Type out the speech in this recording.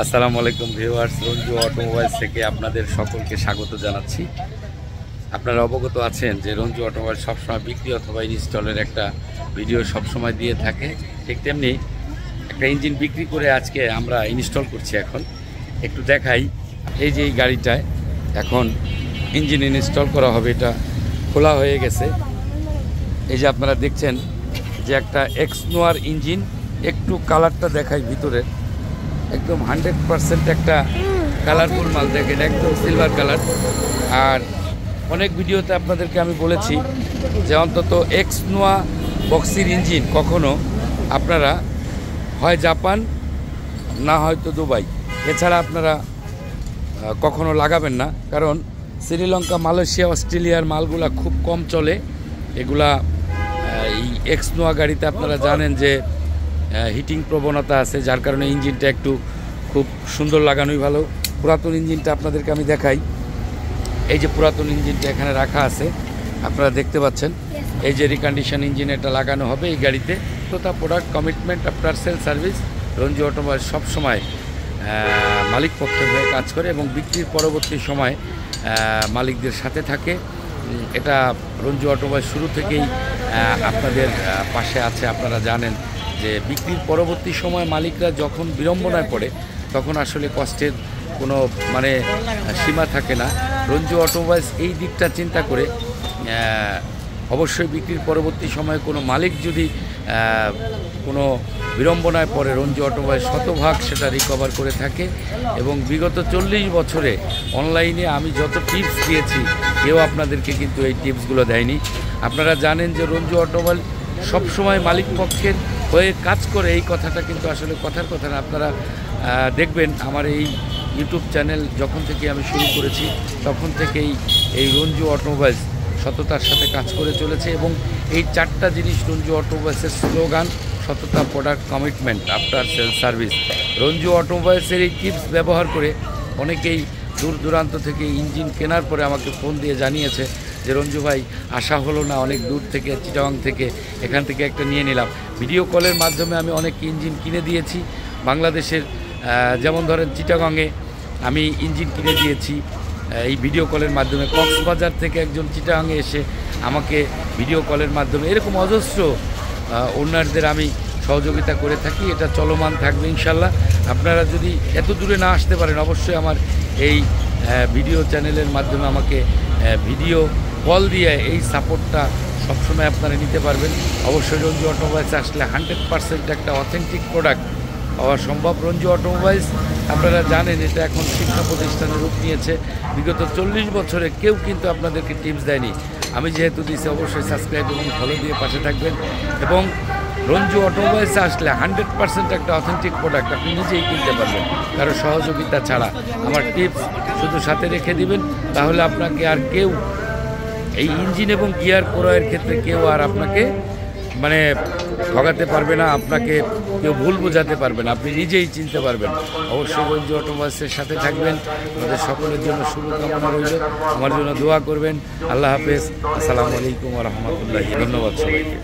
আসসালামু আলাইকুম viewers, Ranju automobiles থেকে আপনাদের সকলকে স্বাগত জানাচ্ছি। আপনারা অবগত আছেন যে রঞ্জু অটোমোবাইল সবসময় বিক্রি অথবা ইনস্টলের একটা ভিডিও সবসময় দিয়ে থাকে। ঠিক তেমনি একটা ইঞ্জিন বিক্রি করে আজকে আমরা ইনস্টল করছি। এখন একটু দেখাই, এই যে এই গাড়িটায় এখন ইঞ্জিন ইনস্টল করা হবে। এটা খোলা হয়ে গেছে। এই যে আপনারা দেখছেন যে একটা এক্স নোয়ার ইঞ্জিন, একটু কালারটা দেখাই ভিতরে, একদম 100% একটা কালারফুল মাল। দেখেন একদম সিলভার কালার। আর অনেক ভিডিওতে আপনাদেরকে আমি বলেছি যে অন্তত এক্স নোয়া বক্সির ইঞ্জিন কখনো আপনারা হয় জাপান না হয়তো দুবাই, এছাড়া আপনারা কখনো লাগাবেন না। কারণ শ্রীলঙ্কা, মালয়েশিয়া, অস্ট্রেলিয়ার মালগুলা খুব কম চলে। এগুলা এই এক্স নোয়া গাড়িতে আপনারা জানেন যে হিটিং প্রবণতা আছে, যার কারণে ইঞ্জিনটা একটু খুব সুন্দর লাগানোই ভালো। পুরাতন ইঞ্জিনটা আপনাদেরকে আমি দেখাই। এই যে পুরাতন ইঞ্জিনটা এখানে রাখা আছে, আপনারা দেখতে পাচ্ছেন। এই যে রিকন্ডিশন ইঞ্জিন এটা লাগানো হবে এই গাড়িতে। তো তা product commitment after sale service Ranju automobile সবসময় মালিক পক্ষের হয়ে কাজ করে এবং বিক্রির পরবর্তী সময় মালিকদের সাথে থাকে। এটা রঞ্জু অটোমোবাইল শুরু থেকেই আপনাদের পাশে আছে। আপনারা জানেন যে বিক্রির পরবর্তী সময় মালিকরা যখন বিড়ম্বনায় পড়ে তখন আসলে কষ্টের কোনো সীমা থাকে না। রঞ্জু অটোমোবাইলস এই দিকটা চিন্তা করে অবশ্যই বিক্রির পরবর্তী সময়ে কোনো মালিক যদি কোনো বিড়ম্বনায় পড়ে, রঞ্জু অটোমোবাইল শতভাগ সেটা রিকভার করে থাকে। এবং বিগত 40 বছরে অনলাইনে আমি যত টিপস দিয়েছি, কেউ আপনাদেরকে কিন্তু এই টিপসগুলো দেয়নি। আপনারা জানেন যে রঞ্জু অটোমোবাইল সবসময় মালিক পক্ষের হয়ে কাজ করে, এই কথাটা কিন্তু আসলে কথার কথা না। আপনারা দেখবেন আমার এই ইউটিউব চ্যানেল যখন থেকে আমি শুরু করেছি তখন থেকেই এই রঞ্জু অটোমোবাইলস সততার সাথে কাজ করে চলেছে। এবং এই 4টা জিনিস রঞ্জু অটোমোবাইলসের স্লোগান: সততা, product commitment after sale service. Ranju অটোমোবাইলসের এই টিপস ব্যবহার করে অনেকেই দূর দূরান্ত থেকে ইঞ্জিন কেনার পরে আমাকে ফোন দিয়ে জানিয়েছে যে রঞ্জু ভাই, আশা হলো না, অনেক দূর থেকে, চিটাগাং থেকে, এখান থেকে একটা নিয়ে নিলাম। ভিডিও কলের মাধ্যমে আমি অনেক ইঞ্জিন কিনে দিয়েছি বাংলাদেশের। যেমন ধরেন চিটাগাংয়ে আমি ইঞ্জিন কিনে দিয়েছি এই ভিডিও কলের মাধ্যমে। কক্সবাজার থেকে একজন চিটাগাংয়ে এসে আমাকে ভিডিও কলের মাধ্যমে, এরকম অজস্র ওনারদের আমি সহযোগিতা করে থাকি। এটা চলমান থাকবে ইনশাল্লাহ। আপনারা যদি এত দূরে না আসতে পারেন, অবশ্যই আমার এই ভিডিও চ্যানেলের মাধ্যমে আমাকে ভিডিও কল দিয়ে এই সাপোর্টটা সবসময় আপনারা নিতে পারবেন। অবশ্যই রঞ্জু অটোমোবাইলস আসলে 100% একটা অথেন্টিক প্রোডাক্ট পাওয়া সম্ভব। রঞ্জু অটোমোবাইলস আপনারা জানেন এটা এখন শিক্ষা প্রতিষ্ঠানের রূপ নিয়েছে। বিগত 40 বছরে কেউ কিন্তু আপনাদেরকে টিপস দেয়নি। আমি যেহেতু দিয়েছি, অবশ্যই সাবস্ক্রাইব এবং ফলো দিয়ে পাশে থাকবেন। এবং রঞ্জু অটোমোবাইলস আসলে 100% একটা অথেন্টিক প্রোডাক্ট আপনি নিজেই কিনতে পারবেন, কারো সহযোগিতা ছাড়া। আমার টিপস শুধু সাথে রেখে দিবেন, তাহলে আপনাকে আর কেউ এই ইঞ্জিন এবং গিয়ার ক্রয়ের ক্ষেত্রে কেউ আর আপনাকে ঠকাতে পারবে না, আপনাকে কেউ ভুল বোঝাতে পারবে না, আপনি নিজেই চিনতে পারবেন। অবশ্যই রঞ্জু অটোমোবাইলসের সাথে থাকবেন। আমাদের সকলের জন্য শুভকামনা রইল, আমার জন্য দোয়া করবেন। আল্লাহ হাফেজ। আসসালামু আলাইকুম ওয়া রাহমাতুল্লাহি। ধন্যবাদ সবাইকে।